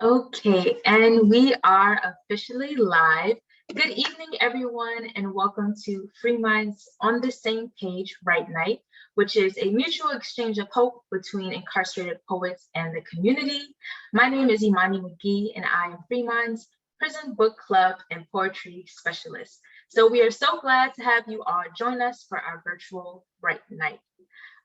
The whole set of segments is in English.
Okay, and we are officially live. Good evening, everyone, and welcome to Free Minds on the Same Page Right Night, which is a mutual exchange of hope between incarcerated poets and the community. My name is Imani McGee, and I am Free Minds Prison Book Club and Poetry Specialist. So we are so glad to have you all join us for our virtual Right Night.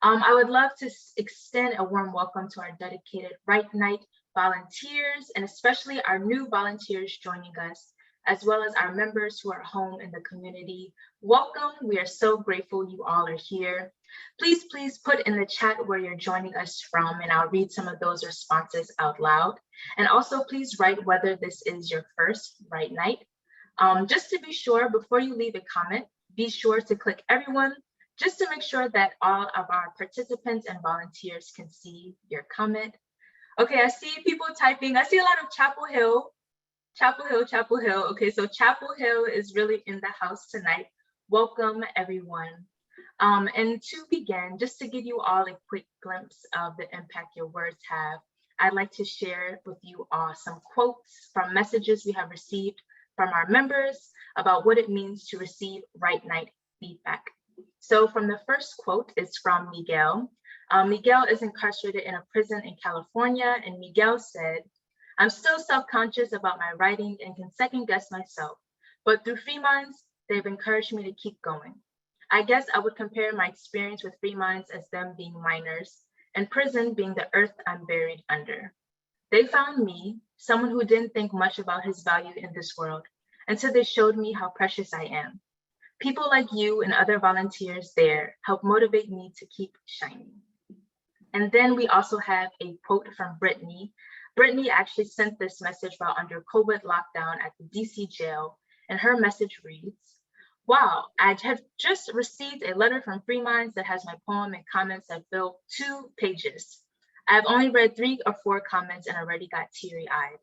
I would love to extend a warm welcome to our dedicated Right Night volunteers, and especially our new volunteers joining us, as well as our members who are home in the community. Welcome. We are so grateful you all are here. Please put in the chat where you're joining us from, and I'll read some of those responses out loud. And also please write whether this is your first Right Night. Just to be sure, before you leave a comment, be sure to click everyone just to make sure that all of our participants and volunteers can see your comment. Okay, I see people typing. I see a lot of Chapel Hill. Okay, so Chapel Hill is really in the house tonight. Welcome, everyone. And to begin, just to give you all a quick glimpse of the impact your words have, I'd like to share with you all some quotes from messages we have received from our members about what it means to receive Right Night feedback. So from the first quote is from Miguel. Miguel is incarcerated in a prison in California, and Miguel said, "I'm still self-conscious about my writing and can second guess myself, but through Free Minds, they've encouraged me to keep going. I guess I would compare my experience with Free Minds as them being miners, and prison being the earth I'm buried under. They found me, someone who didn't think much about his value in this world, until they showed me how precious I am. People like you and other volunteers there help motivate me to keep shining." And then we also have a quote from Brittany. Brittany actually sent this message while under COVID lockdown at the DC jail, and her message reads, "Wow, I have just received a letter from Free Minds that has my poem and comments that fill 2 pages. I've only read 3 or 4 comments and already got teary-eyed.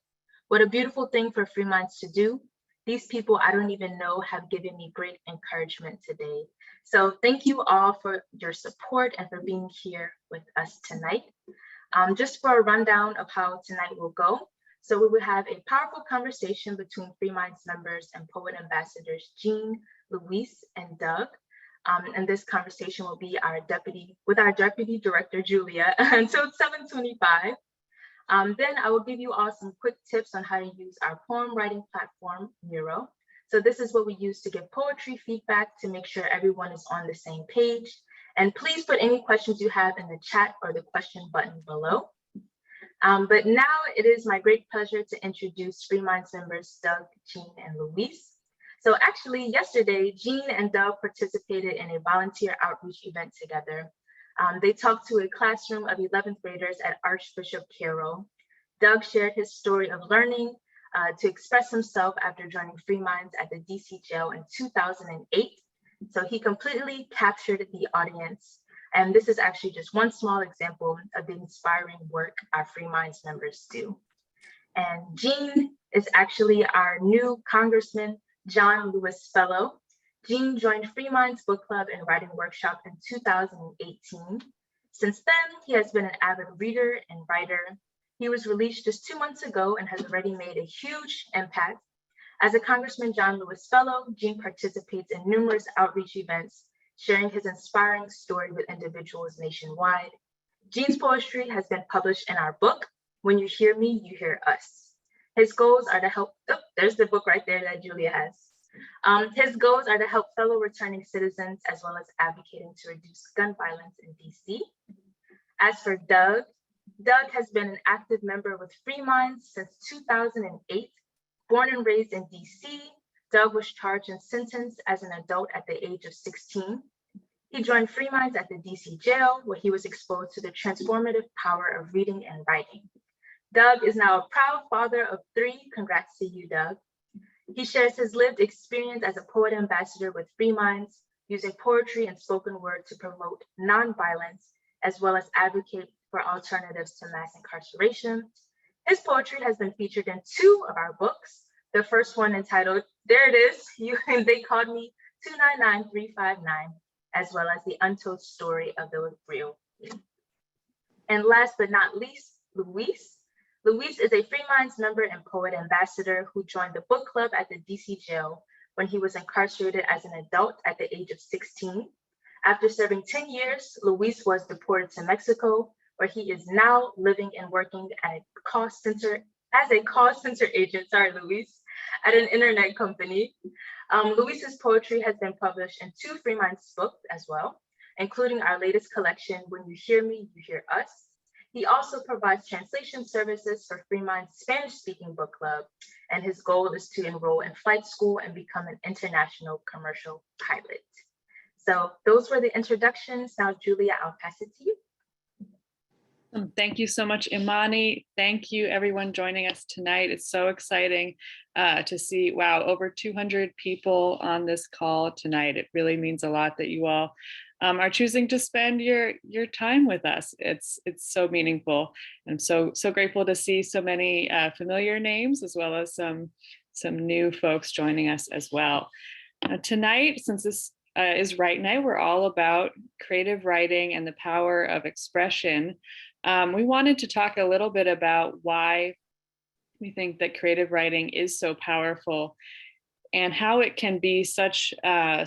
What a beautiful thing for Free Minds to do. These people I don't even know have given me great encouragement today." So thank you all for your support and for being here with us tonight. Just for a rundown of how tonight will go. So we will have a powerful conversation between Free Minds members and poet ambassadors Jean, Luis, and Doug. And this conversation will be with our deputy director, Julia, until 7:25. Then I will give you all some quick tips on how to use our poem writing platform, Miro. So this is what we use to give poetry feedback to make sure everyone is on the same page. And please put any questions you have in the chat or the question button below. But now it is my great pleasure to introduce Free Minds members, Doug, Jean, and Luis. So actually yesterday, Jean and Doug participated in a volunteer outreach event together. They talked to a classroom of 11th graders at Archbishop Carroll. Doug shared his story of learning to express himself after joining Free Minds at the DC jail in 2008. So he completely captured the audience. And this is actually just one small example of the inspiring work our Free Minds members do. And Jean is actually our new Congressman John Lewis Fellow. Jean joined Free Minds Book Club and Writing Workshop in 2018. Since then, he has been an avid reader and writer. He was released just 2 months ago and has already made a huge impact. As a Congressman John Lewis Fellow, Jean participates in numerous outreach events, sharing his inspiring story with individuals nationwide. Jean's poetry has been published in our book, When You Hear Me, You Hear Us. His goals are to help, there's the book right there that Julia has. His goals are to help fellow returning citizens as well as advocating to reduce gun violence in DC. As for Doug, Doug has been an active member with Free Minds since 2008. Born and raised in DC, Doug was charged and sentenced as an adult at the age of 16. He joined Free Minds at the DC jail, where he was exposed to the transformative power of reading and writing. Doug is now a proud father of 3. Congrats to you, Doug. He shares his lived experience as a poet ambassador with Free Minds, using poetry and spoken word to promote nonviolence, as well as advocate for alternatives to mass incarceration. His poetry has been featured in 2 of our books. The first one entitled, there it is, They Called Me 299359, as well as the untold story of the real me. And last but not least, Luis. Luis is a Free Minds member and poet ambassador who joined the book club at the DC jail when he was incarcerated as an adult at the age of 16. After serving 10 years, Luis was deported to Mexico, where he is now living and working at a call center as a call center agent, Luis, at an internet company. Luis's poetry has been published in two Free Minds books as well, including our latest collection, When You Hear Me, You Hear Us. He also provides translation services for Free Mind's Spanish-speaking book club, and his goal is to enroll in flight school and become an international commercial pilot. So those were the introductions. Now, Julia, I'll pass it to you. Thank you so much, Imani. Thank you, everyone joining us tonight. It's so exciting to see, wow, over 200 people on this call tonight. It really means a lot that you all are choosing to spend your time with us. It's so meaningful. I'm so grateful to see so many familiar names, as well as some new folks joining us as well. Tonight, since this is Write Night, we're all about creative writing and the power of expression. We wanted to talk a little bit about why we think that creative writing is so powerful and how it can be such a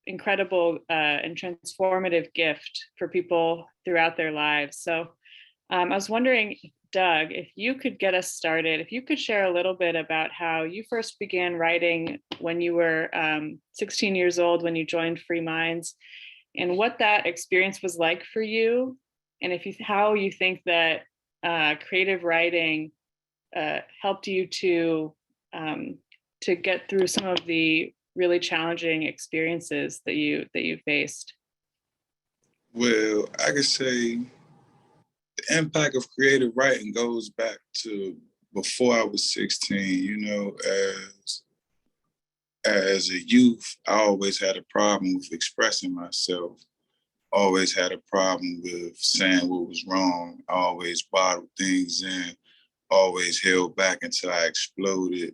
incredible and transformative gift for people throughout their lives. So I was wondering, Doug, if you could get us started, if you could share a little bit about how you first began writing when you were 16 years old, when you joined Free Minds, and what that experience was like for you, and how you think that creative writing helped you to get through some of the really challenging experiences that you faced. Well, I could say the impact of creative writing goes back to before I was 16. You know, as a youth, I always had a problem with expressing myself. Always had a problem with saying what was wrong. I always bottled things in, always held back until I exploded,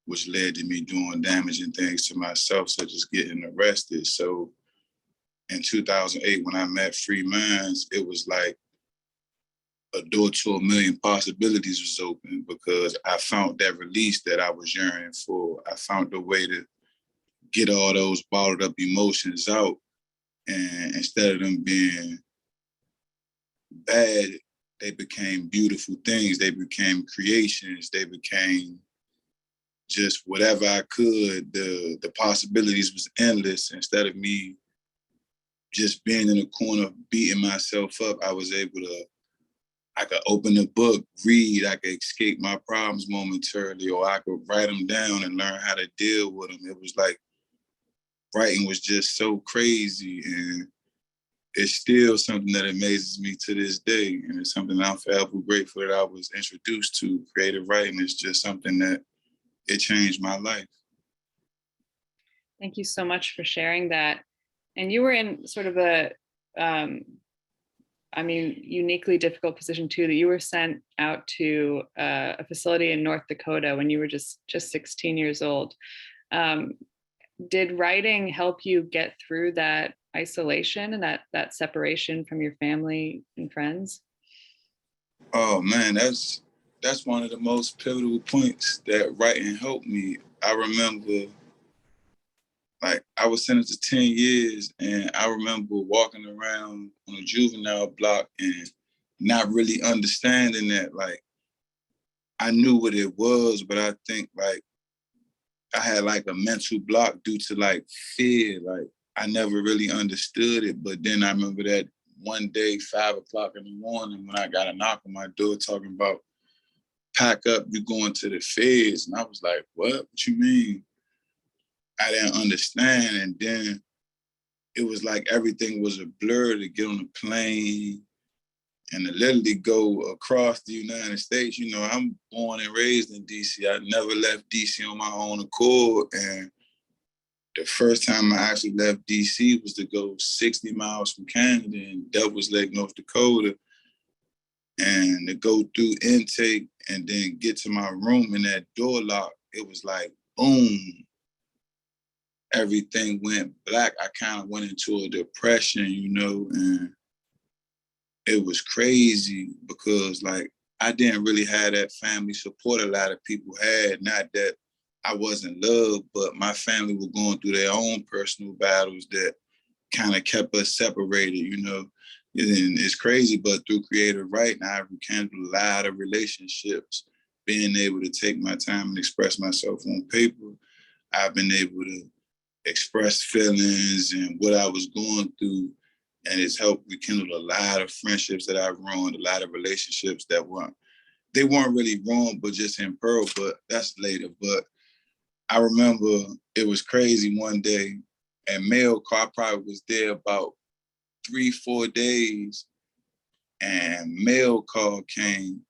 which led to me doing damaging things to myself, such as getting arrested. So in 2008, when I met Free Minds, it was like a door to a million possibilities was open, because I found that release that I was yearning for. I found a way to get all those bottled up emotions out. And instead of them being bad, they became beautiful things. They became creations. They became just whatever I could. The possibilities was endless. Instead of me just being in a corner beating myself up, I was able to, I could open a book, read, I could escape my problems momentarily, or I could write them down and learn how to deal with them. It was like writing was just so crazy, and it's still something that amazes me to this day. And it's something I'm forever grateful that I was introduced to. Creative writing is just something that it changed my life. Thank you so much for sharing that. And you were in sort of a, uniquely difficult position too, that you were sent out to a facility in North Dakota when you were just 16 years old. Did writing help you get through that isolation and that separation from your family and friends? Oh man, that's one of the most pivotal points that writing helped me. I remember, like, I was sentenced to 10 years, and I remember walking around on a juvenile block and not really understanding that. Like, I knew what it was, but I think, like, I had like a mental block due to like fear. Like, I never really understood it. But then I remember that one day, 5 o'clock in the morning, when I got a knock on my door talking about, pack up, you going to the feds. And I was like, what you mean? I didn't understand. And then it was like everything was a blur to get on a plane and to literally go across the United States. You know, I'm born and raised in DC. I never left DC on my own accord. And the first time I actually left DC was to go 60 miles from Canada in Devil's Lake, North Dakota, and to go through intake and then get to my room and that door lock. It was like, boom, everything went black. I kind of went into a depression, you know, and it was crazy because, like, I didn't really have that family support a lot of people had. Not that I wasn't loved, but my family were going through their own personal battles that kind of kept us separated, you know. And it's crazy, but through creative writing, I've rekindled a lot of relationships. Being able to take my time and express myself on paper, I've been able to express feelings and what I was going through. And it's helped rekindle a lot of friendships that I've ruined, a lot of relationships that weren't really wrong, but just in pearl, but that's later. But I remember it was crazy one day, and mail call, I probably was there about 3-4 days, and mail call came.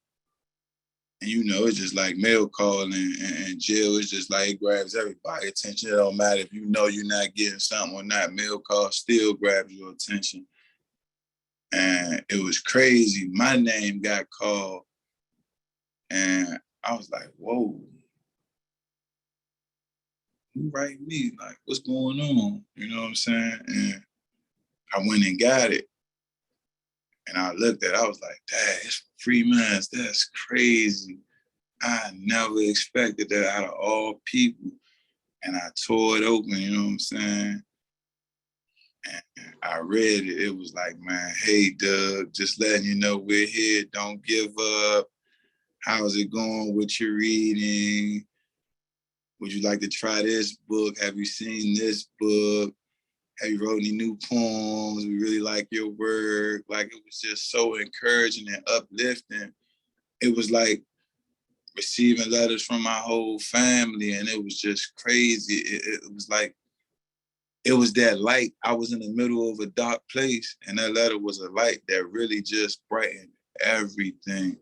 And you know, it's just like mail call and jail, it's just like it grabs everybody's attention. It don't matter if you know you're not getting something or not, mail call still grabs your attention. And it was crazy. My name got called, and I was like, whoa, who write me? Like, what's going on? You know what I'm saying? And I went and got it. And I looked at it, I was like, dang, it's free minds. That's crazy. I never expected that out of all people. And I tore it open, you know what I'm saying? And I read it. It was like, man, hey, Doug, just letting you know we're here. Don't give up. How's it going with your reading? Would you like to try this book? Have you seen this book? Have you wrote any new poems? We really like your work. Like, it was just so encouraging and uplifting. It was like receiving letters from my whole family, and it was just crazy. It was like, it was that light. I was in the middle of a dark place, and that letter was a light that really just brightened everything.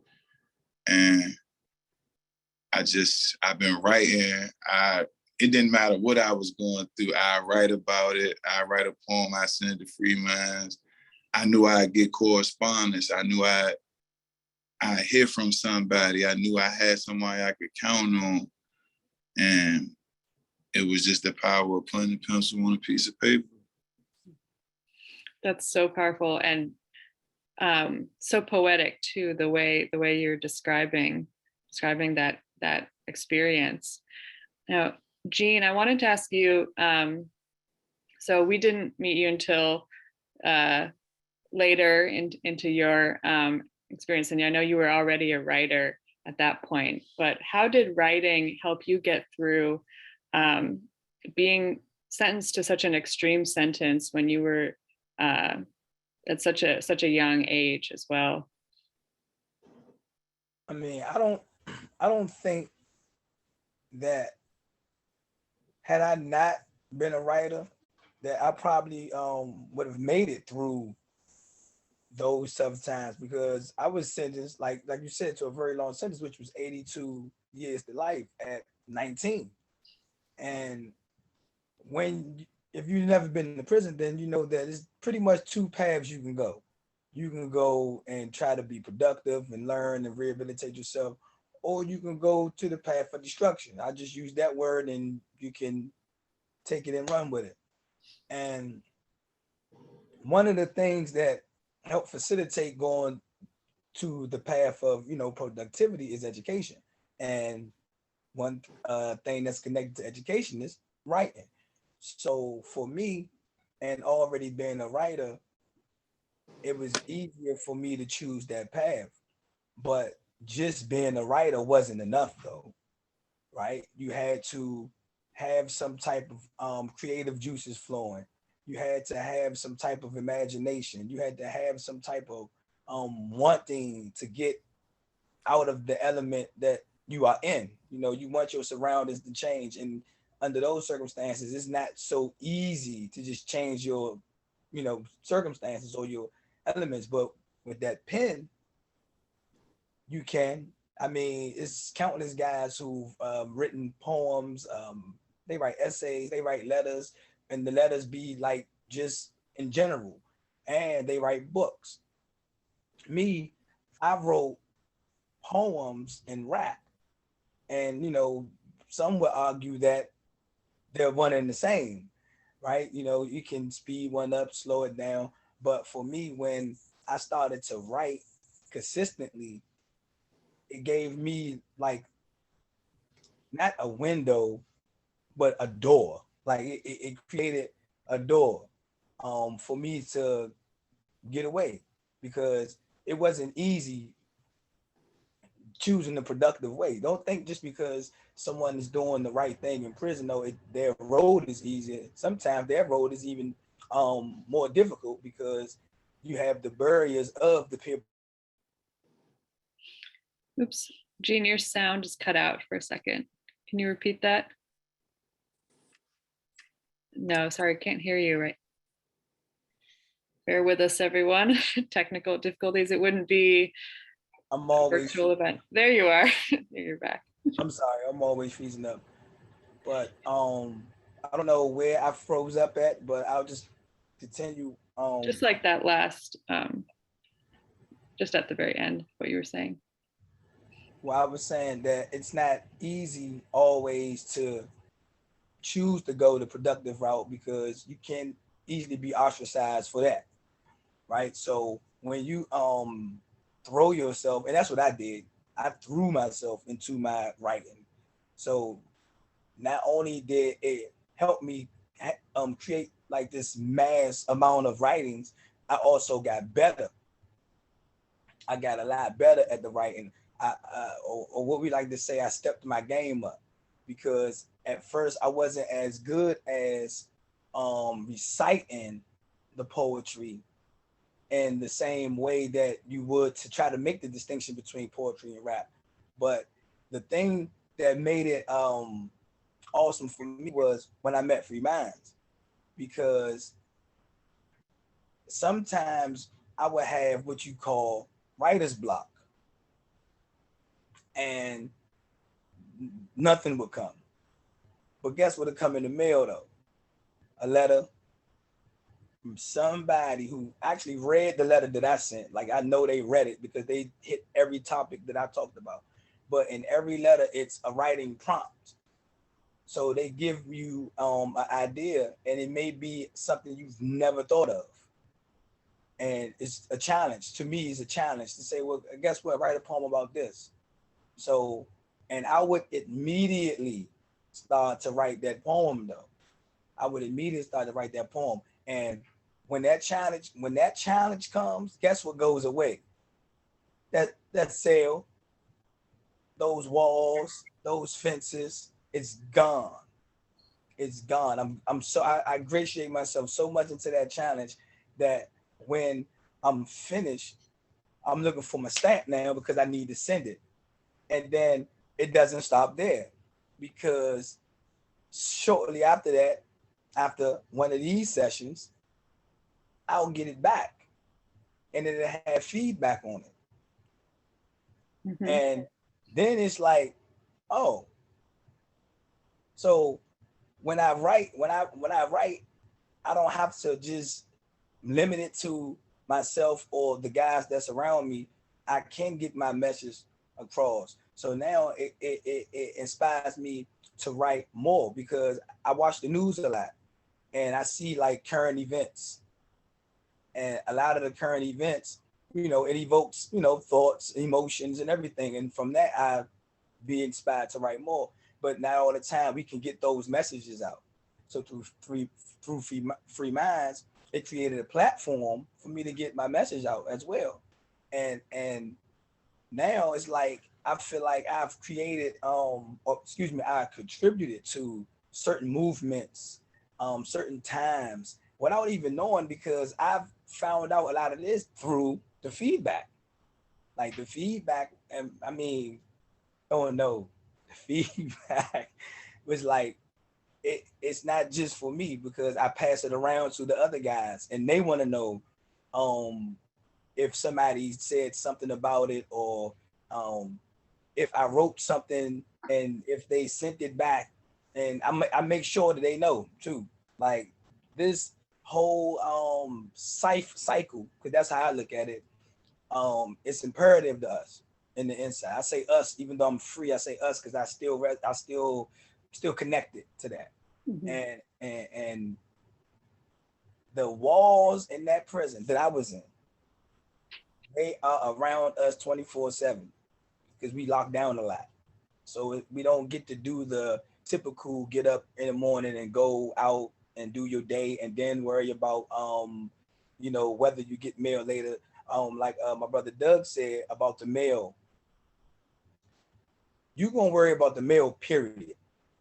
And I've been writing. It didn't matter what I was going through. I write about it. I write a poem. I send it to Free Minds. I knew I'd get correspondence. I knew I'd hear from somebody. I knew I had somebody I could count on. And it was just the power of putting a pencil on a piece of paper. That's so powerful and so poetic too. The way you're describing that experience. Now, Jean, I wanted to ask you. So we didn't meet you until later into your experience, and I know you were already a writer at that point. But how did writing help you get through being sentenced to such an extreme sentence when you were at such a young age as well? I mean, I don't think that had I not been a writer, that I probably would have made it through those tough times, because I was sentenced, like you said, to a very long sentence, which was 82 years to life at 19. And if you've never been to prison, then you know that it's pretty much two paths you can go. You can go and try to be productive and learn and rehabilitate yourself, or you can go to the path of destruction. I just use that word, and you can take it and run with it. And one of the things that help facilitate going to the path of, productivity is education. And one thing that's connected to education is writing. So for me, and already being a writer, it was easier for me to choose that path. But just being a writer wasn't enough, though, right? You had to have some type of creative juices flowing. You had to have some type of imagination. You had to have some type of wanting to get out of the element that you are in. You want your surroundings to change. And under those circumstances, it's not so easy to just change your, circumstances or your elements. But with that pen, you can. I mean, it's countless guys who've written poems. They write essays, they write letters, and the letters be like just in general. And they write books. Me, I wrote poems and rap. And, some would argue that they're one and the same, right? You can speed one up, slow it down. But for me, when I started to write consistently, it gave me like not a window, but a door. Like it created a door for me to get away, because it wasn't easy choosing the productive way. Don't think just because someone is doing the right thing in prison, though, their road is easier. Sometimes their road is even more difficult, because you have the barriers of the peer. Oops, Jean, your sound just cut out for a second. Can you repeat that? No, sorry, can't hear you right. Bear with us, everyone. Technical difficulties. It wouldn't be I'm a always virtual event. There you are. You're back. I'm sorry, I'm always freezing up. But I don't know where I froze up at, but I'll just continue. Just like that last, just at the very end, what you were saying. Well, I was saying that it's not easy always to choose to go the productive route, because you can easily be ostracized for that, right? So when you throw yourself, and that's what I did, I threw myself into my writing. So not only did it help me create like this mass amount of writings, I also got better. I got a lot better at the writing. Or what we like to say, I stepped my game up, because at first I wasn't as good as reciting the poetry in the same way that you would to try to make the distinction between poetry and rap. But the thing that made it awesome for me was when I met Free Minds, because sometimes I would have what you call writer's block, and nothing would come. But guess what would come in the mail though? A letter from somebody who actually read the letter that I sent. Like I know they read it because they hit every topic that I talked about. But in every letter, it's a writing prompt. So they give you an idea, and it may be something you've never thought of. And it's a challenge. To me, it's a challenge to say, well, guess what? Write a poem about this. So, and I would immediately start to write that poem though. I would immediately start to write that poem. And when that challenge comes, guess what goes away? That cell, those walls, those fences, it's gone. It's gone. I ingratiate myself so much into that challenge that when I'm finished, I'm looking for my stamp now, because I need to send it. And then it doesn't stop there, because shortly after that, after one of these sessions, I'll get it back, and it'll have feedback on it. Mm-hmm. And then it's like, oh, so when I write, I don't have to just limit it to myself or the guys that's around me. I can get my message across. So now it inspires me to write more, because I watch the news a lot, and I see like current events, and a lot of the current events, it evokes, thoughts, emotions, and everything. And from that, I be inspired to write more. But not all the time we can get those messages out. So through Free Minds, it created a platform for me to get my message out as well. And now it's like I feel like I've created I contributed to certain movements, certain times without even knowing, because I've found out a lot of this through the feedback. Like the feedback, and I mean, oh no, the feedback was like it's not just for me, because I pass it around to the other guys, and they want to know if somebody said something about it, or if I wrote something and if they sent it back, and I make sure that they know too. Like this whole cycle, because that's how I look at it. It's imperative to us in the inside. I say us, even though I'm free. I say us because I still connected to that. Mm-hmm. And the walls in that prison that I was in, they are around us 24/7. because we lock down a lot. So we don't get to do the typical get up in the morning and go out and do your day and then worry about whether you get mail later. Like my brother Doug said about the mail, you're gonna worry about the mail, period.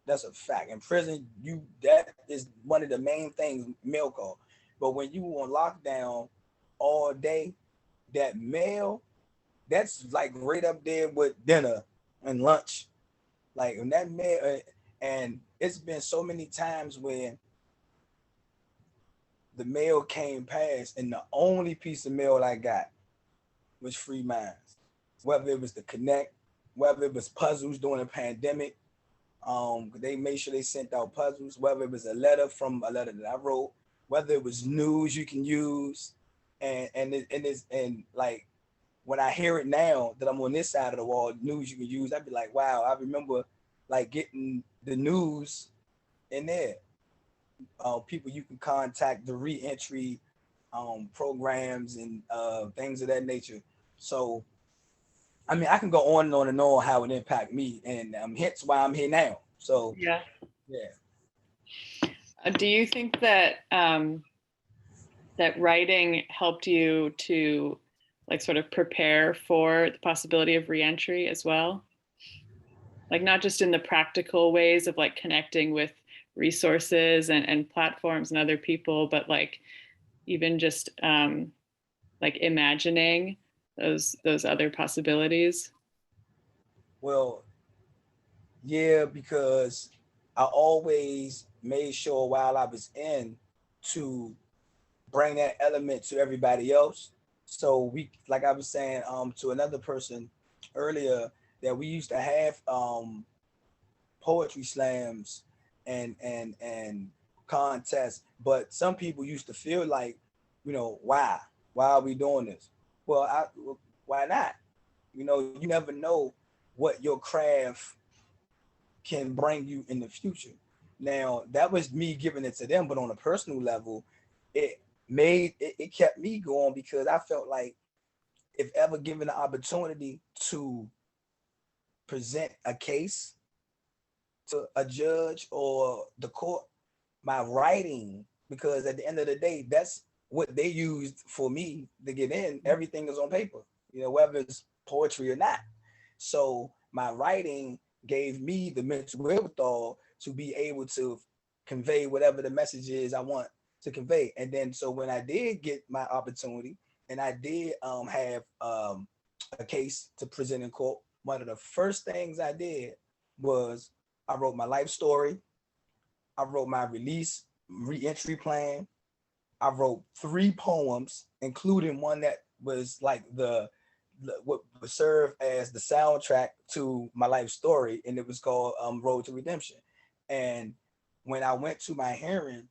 That's a fact. In prison, that is one of the main things, mail call. But when you on lockdown all day, that mail, that's like right up there with dinner and lunch. Like when that mail, and it's been so many times when the mail came past and the only piece of mail I got was Free Minds. Whether it was the Connect, whether it was puzzles during the pandemic, they made sure they sent out puzzles, whether it was a letter that I wrote, whether it was news you can use, and like when I hear it now that I'm on this side of the wall, news you can use, I'd be like, wow, I remember like getting the news in there. People you can contact, the reentry programs and things of that nature. So I mean, I can go on and on and on how it impacted me, and hence why I'm here now. So Yeah. yeah. Do you think that that writing helped you to like sort of prepare for the possibility of reentry as well? Like not just in the practical ways of like connecting with resources and platforms and other people, but like even just like imagining those other possibilities? Well, yeah, because I always made sure while I was in to bring that element to everybody else. So like I was saying to another person earlier, that we used to have poetry slams and contests, but some people used to feel like, why are we doing this? Why not? You never know what your craft can bring you in the future. Now that was me giving it to them, but on a personal level, it kept me going because I felt like if ever given the opportunity to present a case to a judge or the court, my writing, because at the end of the day, that's what they used for me to get in. Everything is on paper, whether it's poetry or not. So my writing gave me the mental wherewithal to be able to convey whatever the message is I want to convey. And then so when I did get my opportunity and I did have a case to present in court, one of the first things I did was I wrote my life story. I wrote my reentry plan. I wrote 3 poems, including one that was like what would serve as the soundtrack to my life story, and it was called Road to Redemption. And when I went to my hearing,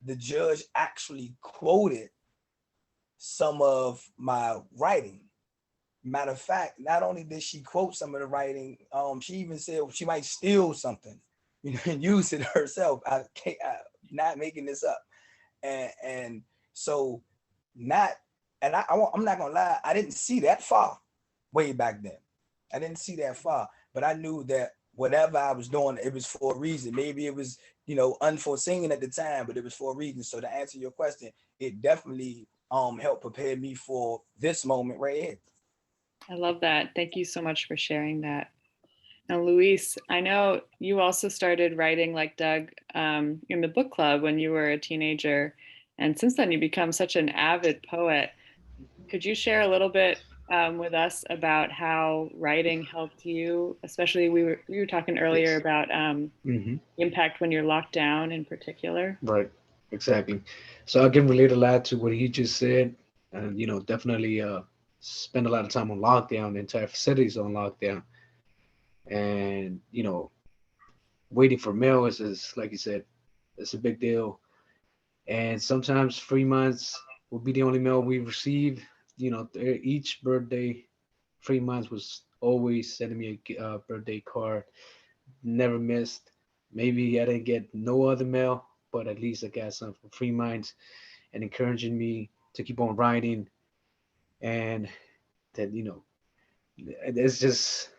the judge actually quoted some of my writing. Matter of fact, not only did she quote some of the writing, she even said she might steal something, and use it herself. I'm not making this up. And so I'm not gonna lie, I didn't see that far way back then. I didn't see that far, but I knew that whatever I was doing, it was for a reason. Maybe it was, unforeseen at the time, but it was for a reason. So to answer your question, it definitely helped prepare me for this moment right here. I love that. Thank you so much for sharing that. Now, Luis, I know you also started writing like Doug in the book club when you were a teenager. And since then, you become such an avid poet. Could you share a little bit with us about how writing helped you? Especially, we were talking earlier about impact when you're locked down in particular. Right, exactly. So I can relate a lot to what he just said. And, definitely spend a lot of time on lockdown, the entire city's on lockdown. And, waiting for mail is like you said, it's a big deal. And sometimes Free Minds will be the only mail we receive. Each birthday, Free Minds was always sending me a birthday card. Never missed. Maybe I didn't get no other mail, but at least I got some from Free Minds and encouraging me to keep on writing. And that, it's just,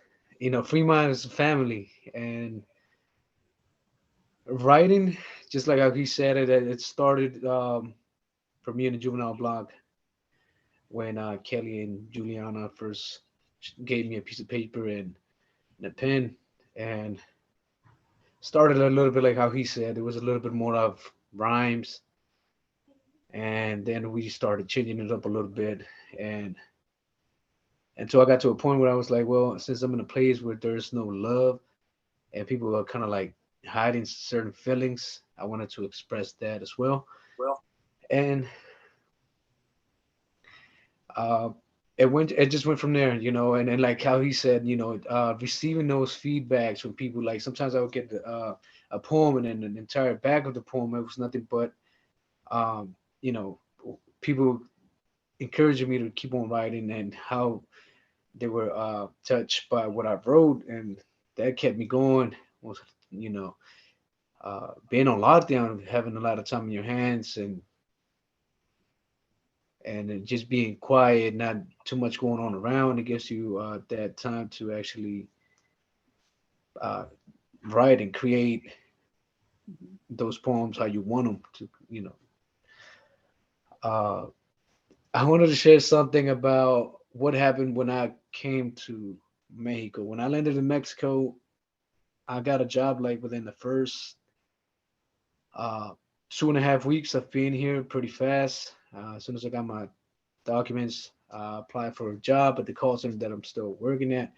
Free Mind is a family, and writing, just like how he said it, it started for me in the juvenile block when Kelly and Juliana first gave me a piece of paper and a pen, and started a little bit like how he said. It was a little bit more of rhymes, and then we started changing it up a little bit, and until I got to a point where I was like, well, since I'm in a place where there's no love and people are kind of like hiding certain feelings, I wanted to express that as well. And uh, it just went from there, and like how he said, receiving those feedbacks from people. Like sometimes I would get a poem, and then the entire back of the poem, it was nothing but, um, you know, people encouraging me to keep on writing, and how they were touched by what I wrote, and that kept me going. Was, you know, being on lockdown, having a lot of time in your hands, and it just being quiet, not too much going on around. It gives you that time to actually uh, write and create Mhm. those poems how you want them to. Uh, I wanted to share something about what happened when I came to Mexico. When I landed in Mexico, I got a job like within the first uh, 2.5 weeks of being here, pretty fast. As soon as I got my documents, applied for a job at the call center that I'm still working at,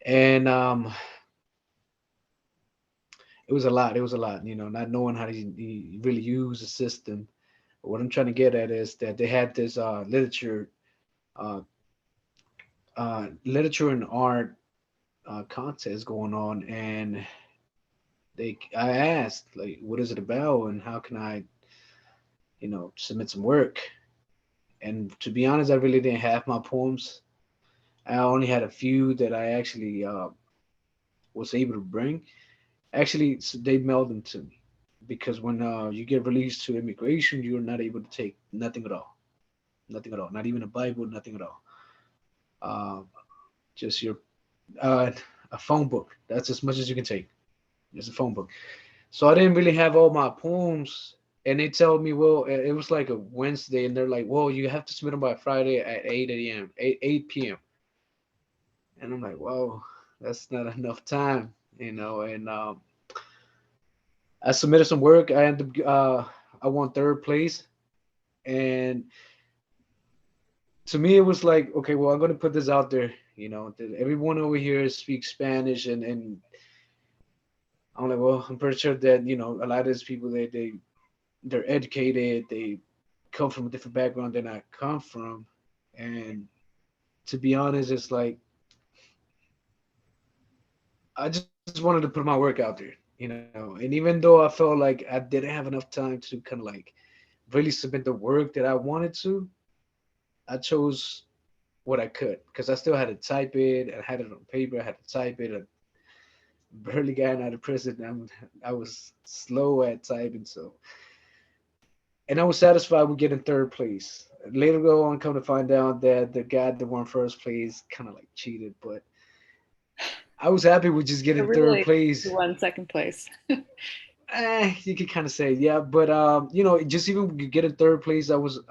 and it was a lot. It was a lot, not knowing how to really use the system. What I'm trying to get at is that they had this uh, literature and art contest going on, and I asked like, what is it about, and how can I, submit some work. And to be honest, I really didn't have my poems. I only had a few that I actually was able to bring. Actually, they mailed them to me, because when you get released to immigration, you're not able to take nothing at all, nothing at all, not even a Bible, nothing at all. Uh, just your uh, a phone book. That's as much as you can take. Just a phone book. So I didn't really have all my poems, and they tell me, well, it was like a Wednesday, and they're like, well, you have to submit them by Friday at 8 a.m., 8 p.m. And I'm like, whoa, that's not enough time, And I submitted some work. I won third place, and to me, it was like, okay, well, I'm gonna put this out there. That everyone over here speaks Spanish, and I'm like, well, I'm pretty sure that a lot of these people, they're educated, they come from a different background than I come from, and to be honest, it's like I just wanted to put my work out there. And even though I felt like I didn't have enough time to kind of like really submit the work that I wanted to, I chose what I could, because I still had to type it. I had it on paper. I had to type it. I barely got out of prison. I was slow at typing, so, and I was satisfied with getting third place. Later on, come to find out that the guy that won first place kind of like cheated, but I was happy with just But getting third really, you place. won second place. You could kind of say, yeah, but just even getting third place, I was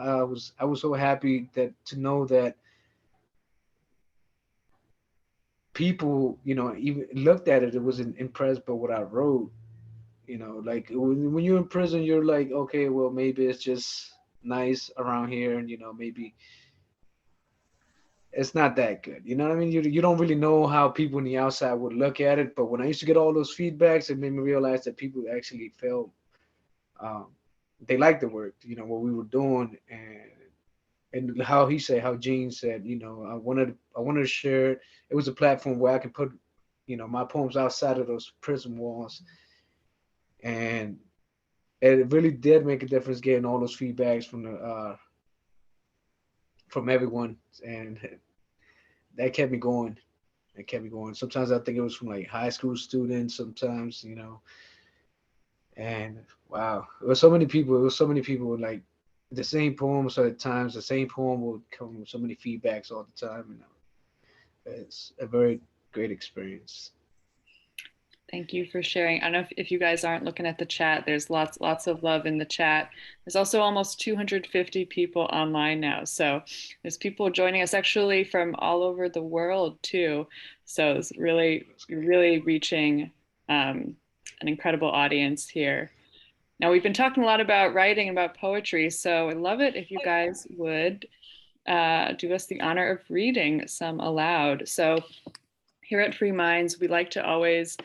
so happy that to know that people, even looked at it. It wasn't impressed by what I wrote. Like when you're in prison, you're like, okay, well, maybe it's just nice around here, and maybe it's not that good. You know what I mean? You don't really know how people on the outside would look at it. But when I used to get all those feedbacks, it made me realize that people actually felt um, they liked the work. What we were doing, and how he said, how Gene said, I wanted to share it. It was a platform where I could put, my poems outside of those prison walls, and it really did make a difference getting all those feedbacks from everyone, and that kept me going. It kept me going. Sometimes I think it was from like high school students. Sometimes, and wow, it was so many people. It was so many people with like the same poems. So at times, the same poem would come with so many feedbacks all the time. It's a very great experience. Thank you for sharing. I don't know if you guys aren't looking at the chat, there's lots of love in the chat. There's also almost 250 people online now. So there's people joining us actually from all over the world too. So it's really reaching an incredible audience here. Now we've been talking a lot about writing, about poetry. So I'd love it if you guys would do us the honor of reading some aloud. So here at Free Minds, we like to always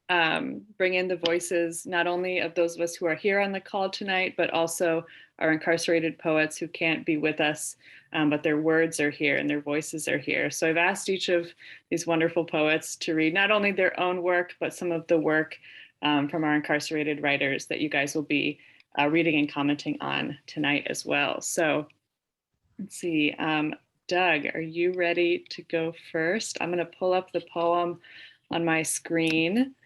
bring in the voices, not only of those of us who are here on the call tonight, but also our incarcerated poets who can't be with us, but their words are here and their voices are here. So I've asked each of these wonderful poets to read not only their own work, but some of the work from our incarcerated writers that you guys will be reading and commenting on tonight as well. So let's see, Doug, are you ready to go first? I'm gonna pull up the poem on my screen.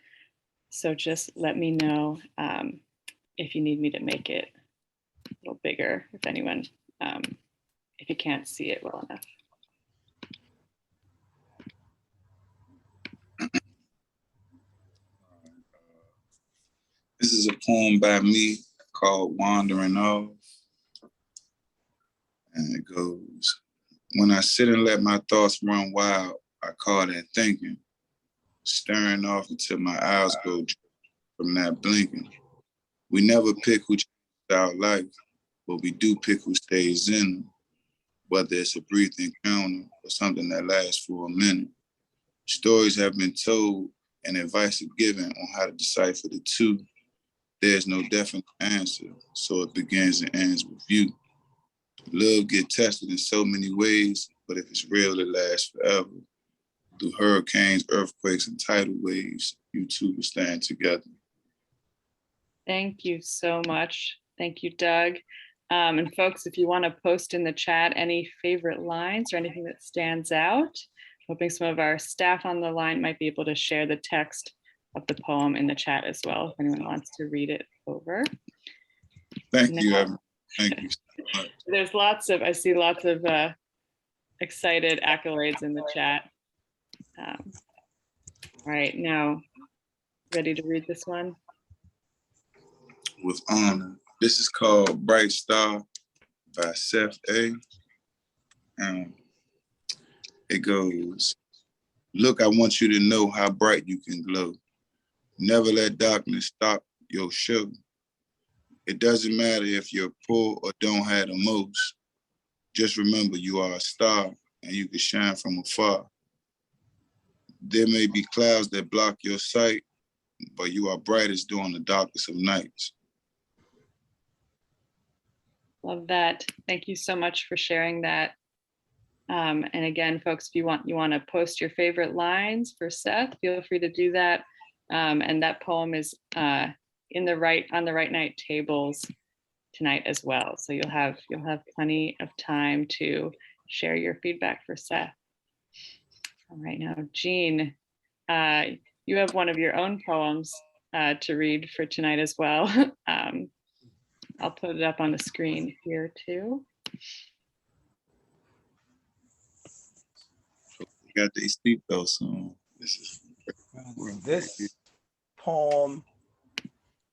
So just let me know if you need me to make it a little bigger, if anyone, if you can't see it well enough. This is a poem by me called Wandering Off. And it goes, when I sit and let my thoughts run wild, I call that thinking, staring off until my eyes go dry from that blinking. We never pick who changes our life, but we do pick who stays in them, whether it's a brief encounter or something that lasts for a minute. Stories have been told and advice is given on how to decipher the two. There's no definite answer, so it begins and ends with you. Love gets tested in so many ways, but if it's real, it lasts forever. Through hurricanes, earthquakes, and tidal waves, you two will stand together. Thank you so much. Thank you, Doug. And folks, if you want to post in the chat any favorite lines or anything that stands out, hoping some of our staff on the line might be able to share the text of the poem in the chat as well, if anyone wants to read it over. Thank you, everyone. Thank you so much. There's lots of, I see lots of excited accolades in the chat. All right, now, ready to read this one? With honor. This is called Bright Star by Seth A. It goes, look, I want you to know how bright you can glow. Never let darkness stop your show. It doesn't matter if you're poor or don't have the most. Just remember you are a star and you can shine from afar. There may be clouds that block your sight, but you are brightest during the darkest of nights. Love that. Thank you so much for sharing that. And again, folks, if you want to post your favorite lines for Seth, feel free to do that. And that poem is on the Right Night tables tonight as well. So you'll have plenty of time to share your feedback for Seth. All right, now, Jean, you have one of your own poems to read for tonight as well. I'll put it up on the screen here too. Got these seatbelts on. This poem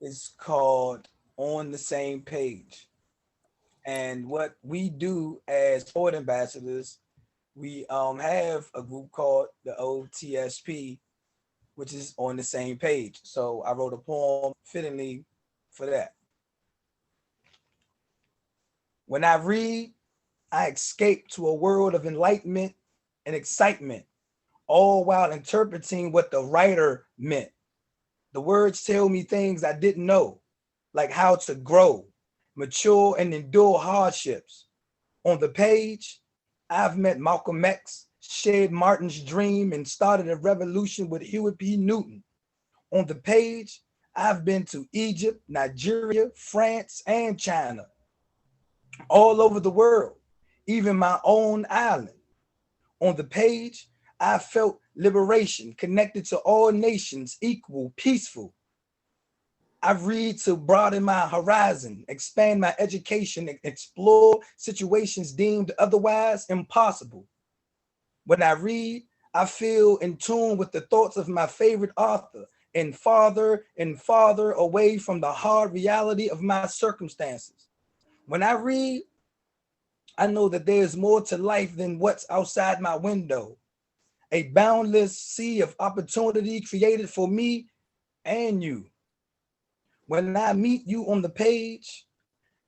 is called On the Same Page. And what we do as poet ambassadors, we have a group called the OTSP, which is on the same page. So I wrote a poem fittingly for that. When I read, I escape to a world of enlightenment and excitement, all while interpreting what the writer meant. The words tell me things I didn't know, like how to grow, mature, and endure hardships. On the page, I've met Malcolm X, shared Martin's dream, and started a revolution with Hewitt P. Newton. On the page, I've been to Egypt, Nigeria, France, and China. All over the world, even my own island. On the page, I felt liberation, connected to all nations, equal, peaceful. I read to broaden my horizon, expand my education, and explore situations deemed otherwise impossible. When I read, I feel in tune with the thoughts of my favorite author and farther away from the hard reality of my circumstances. When I read, I know that there is more to life than what's outside my window. A boundless sea of opportunity created for me and you. When I meet you on the page,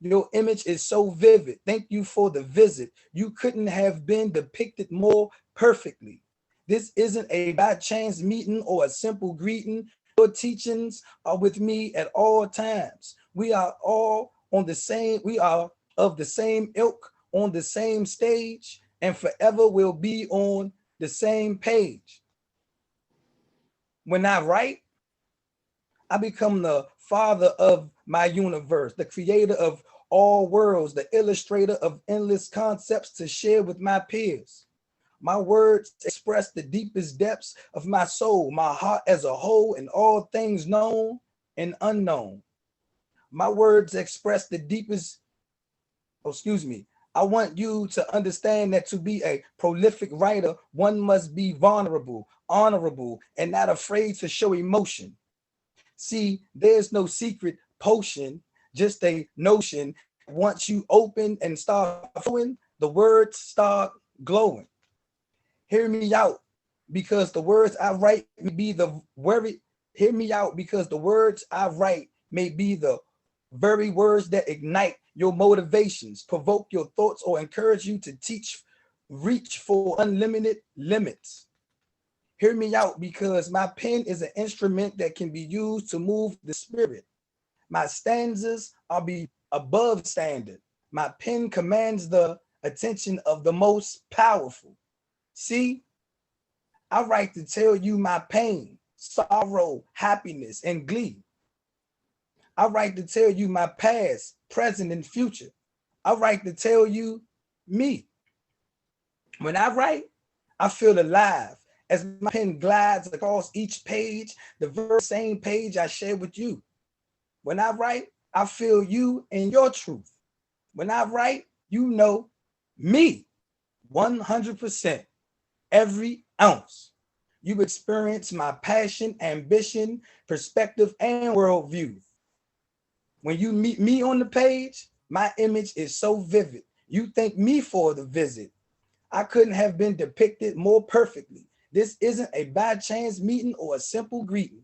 your image is so vivid. Thank you for the visit. You couldn't have been depicted more perfectly. This isn't a by chance meeting or a simple greeting. Your teachings are with me at all times. We are all on the same, we are of the same ilk, on the same stage, and forever will be on the same page. When I write, I become the father of my universe, the creator of all worlds, the illustrator of endless concepts to share with my peers. My words express the deepest depths of my soul, my heart as a whole, and all things known and unknown. My words express the deepest, I want you to understand that to be a prolific writer, one must be vulnerable, honorable, and not afraid to show emotion. See, there's no secret potion, just a notion. Once you open and start flowing, the words start glowing. Hear me out, because the words I write may be the very, hear me out, because the words I write may be the very words that ignite your motivations, provoke your thoughts, or encourage you to reach for unlimited limits. Hear me out, because my pen is an instrument that can be used to move the spirit. My stanzas are above standard. My pen commands the attention of the most powerful. See, I write to tell you my pain, sorrow, happiness, and glee. I write to tell you my past, present, and future. I write to tell you me. When I write, I feel alive as my pen glides across each page, the very same page I share with you. When I write, I feel you and your truth. When I write, you know me 100%, every ounce. You experience my passion, ambition, perspective, and worldview. When you meet me on the page, my image is so vivid. You thank me for the visit. I couldn't have been depicted more perfectly. This isn't a by chance meeting or a simple greeting.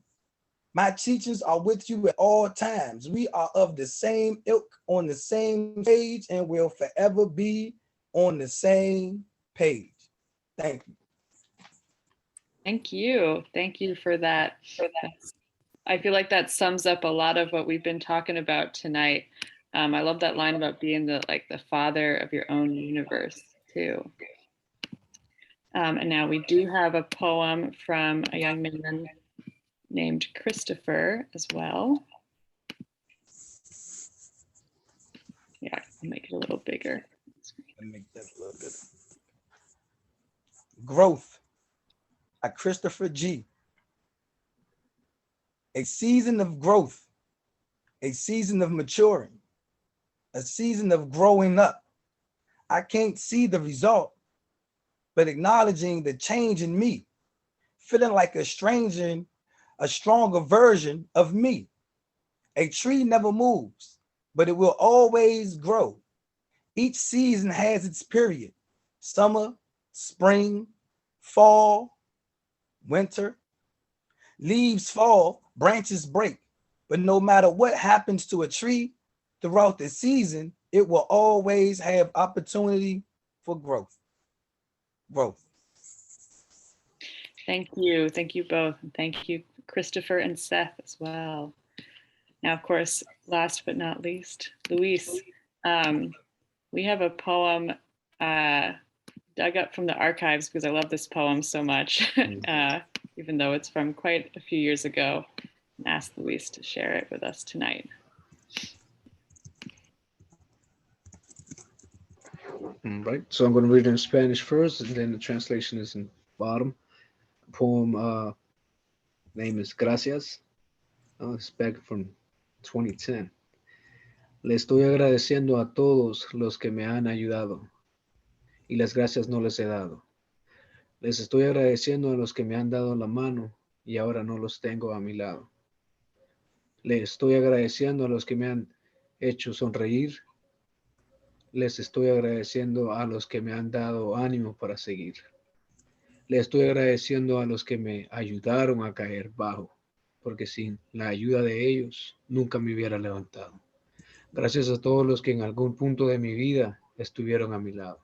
My teachings are with you at all times. We are of the same ilk, on the same page, and will forever be on the same page. Thank you. Thank you. Thank you for that. I feel like that sums up a lot of what we've been talking about tonight. I love that line about being the father of your own universe too. And now we do have a poem from a young man named Christopher as well. Yeah, I'll make it a little bigger. Make that a little bit. Growth by Christopher G. A season of growth, a season of maturing, a season of growing up. I can't see the result, but acknowledging the change in me, feeling like a stronger version of me. A tree never moves, but it will always grow. Each season has its period: summer, spring, fall, winter. Leaves fall, branches break, but no matter what happens to a tree throughout the season, it will always have opportunity for growth. Thank you. Thank you both. And thank you, Christopher and Seth as well. Now, of course, last but not least, Luis. We have a poem dug up from the archives because I love this poem so much, even though it's from quite a few years ago, and asked Luis to share it with us tonight. All right, so I'm going to read it in Spanish first, and then the translation is in bottom. Poem name is Gracias. It's back from 2010. Le estoy agradeciendo a todos los que me han ayudado y las gracias no les he dado. Les estoy agradeciendo a los que me han dado la mano y ahora no los tengo a mi lado. Les estoy agradeciendo a los que me han hecho sonreír. Les estoy agradeciendo a los que me han dado ánimo para seguir. Les estoy agradeciendo a los que me ayudaron a caer bajo, porque sin la ayuda de ellos nunca me hubiera levantado. Gracias a todos los que en algún punto de mi vida estuvieron a mi lado.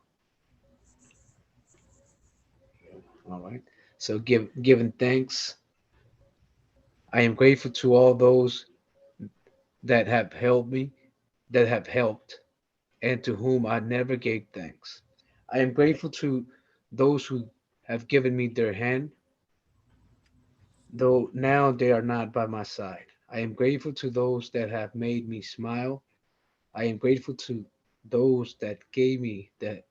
All right. So giving thanks. I am grateful to all those that have helped me, that have helped, and to whom I never gave thanks. I am grateful to those who have given me their hand, though now they are not by my side. I am grateful to those that have made me smile. I am grateful to those that gave me the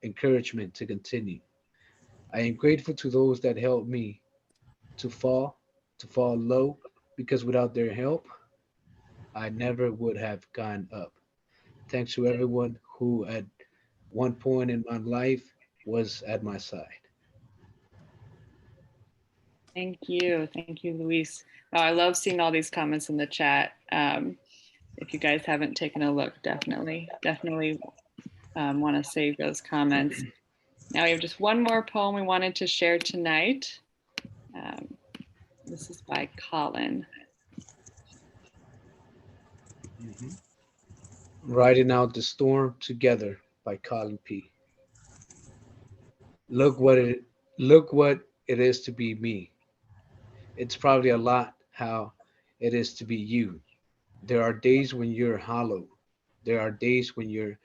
encouragement to continue. I am grateful to those that helped me to fall low, because without their help, I never would have gone up. Thanks to everyone who at one point in my life was at my side. Thank you. Thank you, Luis. Oh, I love seeing all these comments in the chat. If you guys haven't taken a look, definitely want to save those comments. Now we have just one more poem we wanted to share tonight. This is by Colin. Riding Out the Storm Together by Colin P. Look what it is to be me. It's probably a lot how it is to be you. There are days when you're hollow. There are days when you're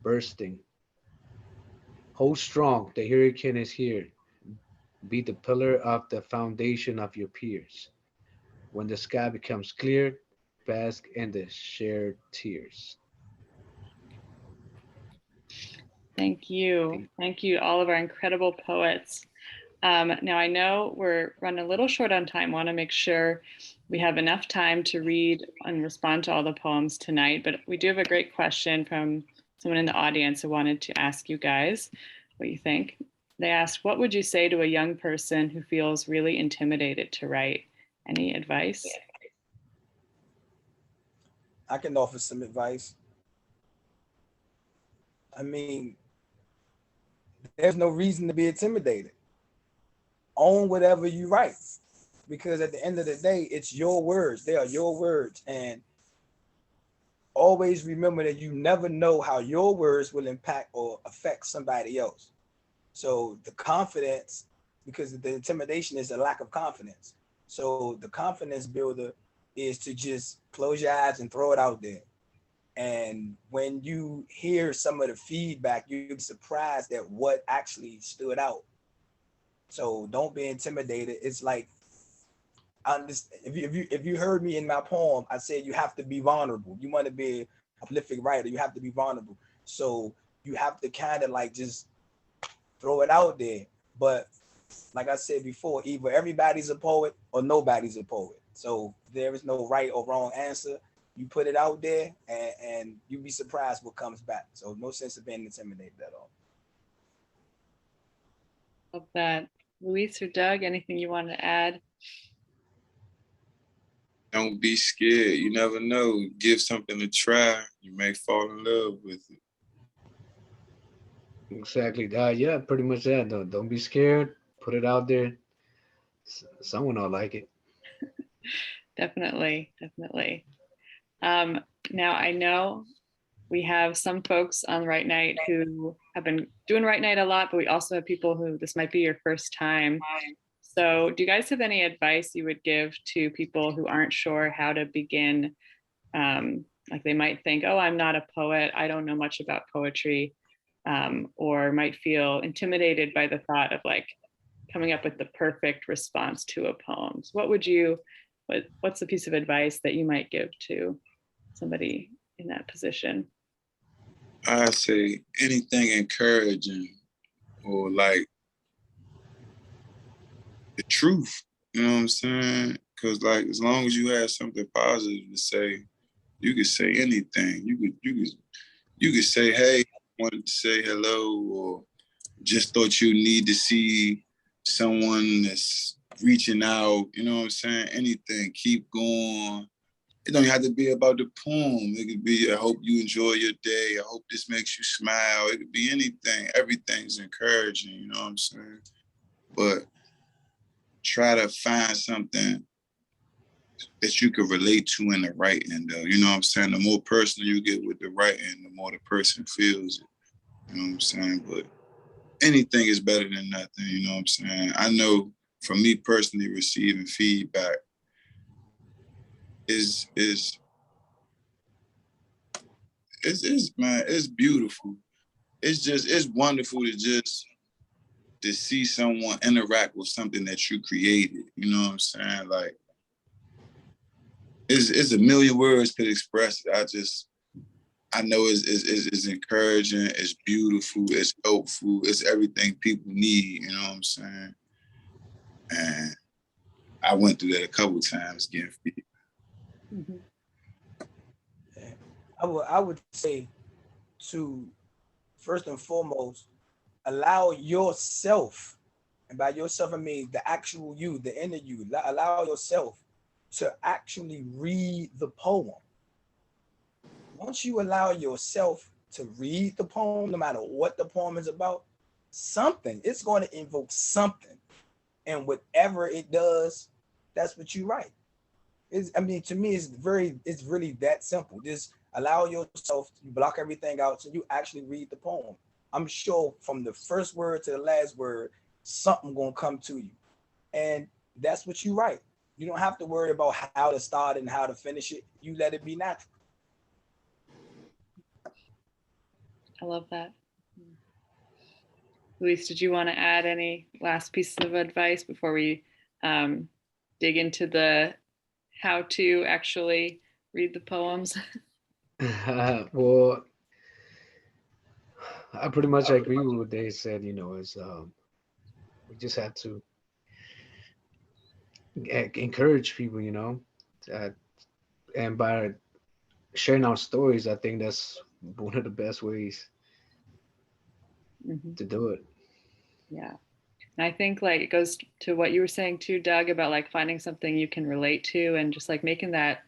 bursting. Hold strong, the hurricane is here. Be the pillar of the foundation of your peers. When the sky becomes clear, bask in the shared tears. Thank you. Thank you, all of our incredible poets. Now I know we're running a little short on time. Want to make sure we have enough time to read and respond to all the poems tonight, but we do have a great question from someone in the audience who wanted to ask you guys what you think. They asked, what would you say to a young person who feels really intimidated to write? Any advice? I can offer some advice. I mean, there's no reason to be intimidated. Own whatever you write, because at the end of the day, it's your words. They are your words. And always remember that you never know how your words will impact or affect somebody else. So the confidence, because the intimidation is a lack of confidence. So the confidence builder is to just close your eyes and throw it out there. And when you hear some of the feedback, you'll be surprised at what actually stood out. So don't be intimidated. It's like, if you heard me in my poem, I said you have to be vulnerable. You want to be a prolific writer, you have to be vulnerable. So you have to kind of like just throw it out there. But like I said before, either everybody's a poet or nobody's a poet. So there is no right or wrong answer. You put it out there and you'll be surprised what comes back. So no sense of being intimidated at all. Love that. Luis or Doug, anything you want to add? Don't be scared. You never know. Give something a try. You may fall in love with it. Exactly. Yeah, pretty much that. Don't be scared. Put it out there. Someone will like it. Definitely. Now I know we have some folks on Write Night who have been doing Write Night a lot, but we also have people who this might be your first time. So do you guys have any advice you would give to people who aren't sure how to begin? Like they might think, oh, I'm not a poet. I don't know much about poetry, or might feel intimidated by the thought of like coming up with the perfect response to a poem. So what's the piece of advice that you might give to somebody in that position? I say anything encouraging or like the truth. You know what I'm saying? Because like as long as you have something positive to say, you could say anything. You could say, hey, I wanted to say hello, or just thought you need to see someone that's reaching out, you know what I'm saying? Anything, keep going. It don't have to be about the poem. It could be, I hope you enjoy your day. I hope this makes you smile. It could be anything. Everything's encouraging, you know what I'm saying? But try to find something that you could relate to in the writing, though. You know what I'm saying? The more personal you get with the writing, the more the person feels it. You know what I'm saying? But anything is better than nothing, you know what I'm saying? I know for me personally, receiving feedback is man, it's beautiful. It's wonderful to see someone interact with something that you created. You know what I'm saying? Like, it's a million words to express it. I know it's encouraging, it's beautiful, it's helpful, it's everything people need, you know what I'm saying? And I went through that a couple times getting feedback. Mm-hmm. I would say to, first and foremost, allow yourself, and by yourself I mean the actual you, the inner you, allow yourself to actually read the poem. Once you allow yourself to read the poem, no matter what the poem is about, it's going to invoke something. And whatever it does, that's what you write. To me, it's really that simple. Just allow yourself to block everything out so you actually read the poem. I'm sure from the first word to the last word, something gonna come to you. And that's what you write. You don't have to worry about how to start and how to finish it. You let it be natural. I love that. Luis, did you want to add any last pieces of advice before we dig into the how to actually read the poems? Well, I pretty much agree with what they said. You know, is we just have to encourage people. You know, and by sharing our stories, I think that's one of the best ways to do it. Yeah. And I think like it goes to what you were saying too, Doug, about like finding something you can relate to and just like making that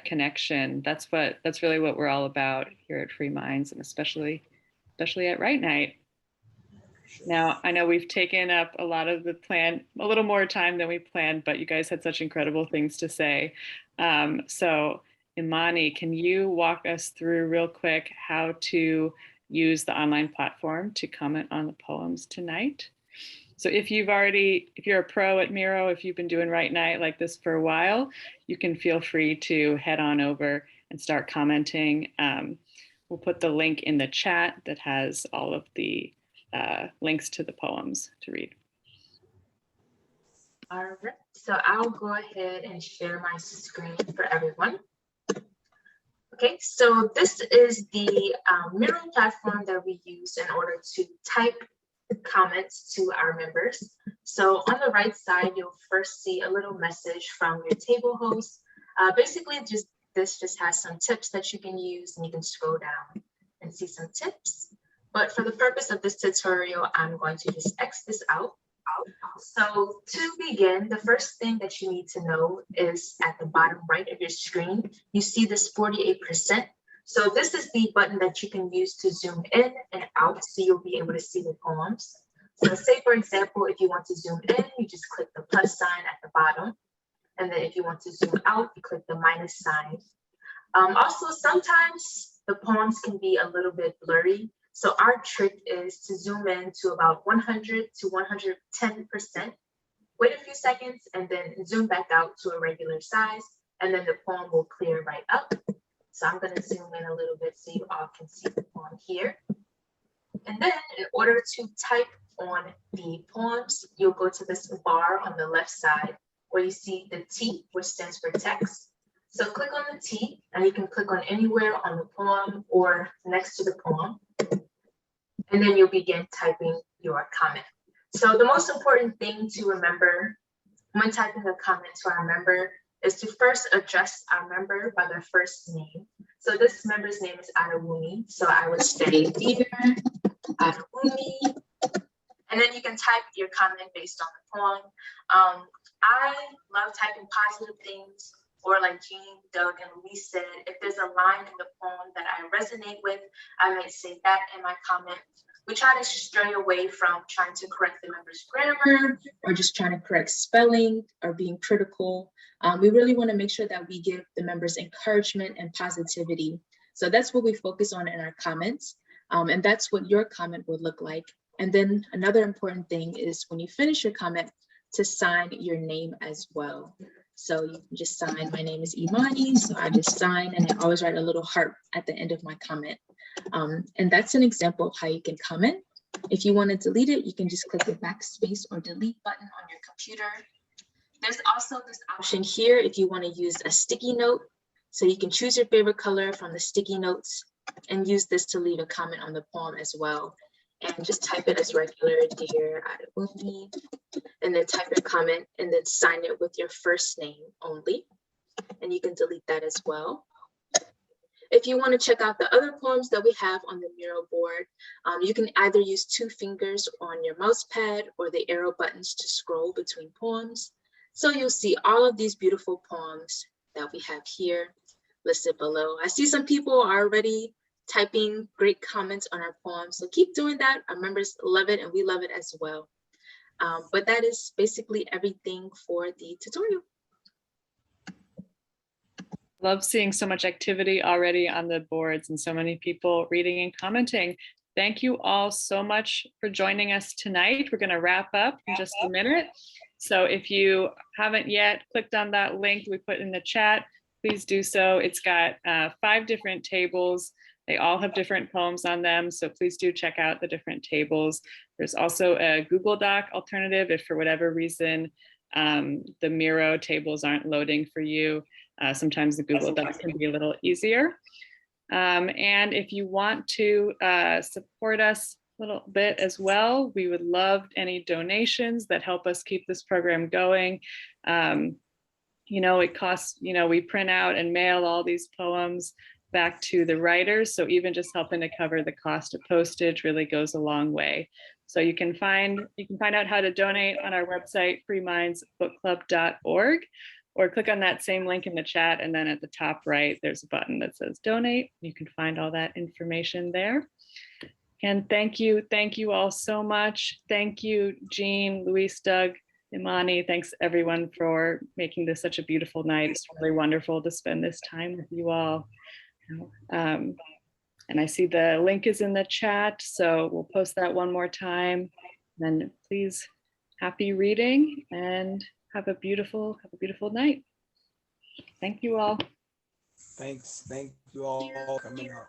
connection. That's really what we're all about here at Free Minds, and especially at Write Night. Now, I know we've taken up a little more time than we planned, but you guys had such incredible things to say. So Imani, can you walk us through real quick how to use the online platform to comment on the poems tonight? So if you're a pro at Miro, if you've been doing Write Night like this for a while, you can feel free to head on over and start commenting. We'll put the link in the chat that has all of the links to the poems to read. All right, so I'll go ahead and share my screen for everyone. Okay, so this is the Miro platform that we use in order to type comments to our members. So on the right side, you'll first see a little message from your table host. Basically, this just has some tips that you can use, and you can scroll down and see some tips. But for the purpose of this tutorial, I'm going to just X this out. So to begin, the first thing that you need to know is at the bottom right of your screen, you see this 48%. So this is the button that you can use to zoom in and out, so you'll be able to see the poems. So say, for example, if you want to zoom in, you just click the plus sign at the bottom. And then if you want to zoom out, you click the minus sign. Also, sometimes the poems can be a little bit blurry. So our trick is to zoom in to about 100 to 110%. Wait a few seconds and then zoom back out to a regular size, and then the poem will clear right up. So I'm going to zoom in a little bit so you all can see the poem here. And then in order to type on the poems, you'll go to this bar on the left side where you see the T, which stands for text. So click on the T, and you can click on anywhere on the poem or next to the poem. And then you'll begin typing your comment. So the most important thing to remember when typing a comment to our member is to first address our member by their first name. So this member's name is Adewumi. So I would say, dear Adewumi, And then you can type your comment based on the poem. I love typing positive things, or like Jean, Doug, and Luis said, if there's a line in the poem that I resonate with, I might say that in my comment. We try to stray away from trying to correct the member's grammar or just trying to correct spelling or being critical. We really want to make sure that we give the members encouragement and positivity. So that's what we focus on in our comments. And that's what your comment would look like. And then another important thing is when you finish your comment, to sign your name as well. So you can just sign, my name is Imani, so I just sign, and I always write a little heart at the end of my comment. And that's an example of how you can comment. If you want to delete it, you can just click the backspace or delete button on your computer. There's also this option here if you want to use a sticky note. So you can choose your favorite color from the sticky notes and use this to leave a comment on the poem as well. And just type it as regular, dear Adewumi, and then type your comment and then sign it with your first name only. And you can delete that as well. If you want to check out the other poems that we have on the mural board, you can either use 2 fingers on your mouse pad or the arrow buttons to scroll between poems. So you'll see all of these beautiful poems that we have here listed below. I see some people are already typing great comments on our poems, so keep doing that. Our members love it and we love it as well. But that is basically everything for the tutorial. Love seeing so much activity already on the boards and so many people reading and commenting. Thank you all so much for joining us tonight. We're going to wrap up in just a minute. So if you haven't yet clicked on that link we put in the chat, please do so. It's got 5 different tables. They all have different poems on them, so please do check out the different tables. There's also a Google Doc alternative if for whatever reason the Miro tables aren't loading for you. Sometimes the Google Doc can be a little easier. And if you want to support us a little bit as well, we would love any donations that help us keep this program going. You know, it costs, you know, we print out and mail all these poems back to the writers. So even just helping to cover the cost of postage really goes a long way. So you can find out how to donate on our website, freemindsbookclub.org, or click on that same link in the chat. And then at the top right, there's a button that says donate. You can find all that information there. And thank you all so much. Thank you, Jean, Luis, Doug, Imani. Thanks everyone for making this such a beautiful night. It's really wonderful to spend this time with you all. And I see the link is in the chat, so we'll post that one more time. Then please, happy reading and have a beautiful night. Thank you all. Thanks. Thank you all for coming out.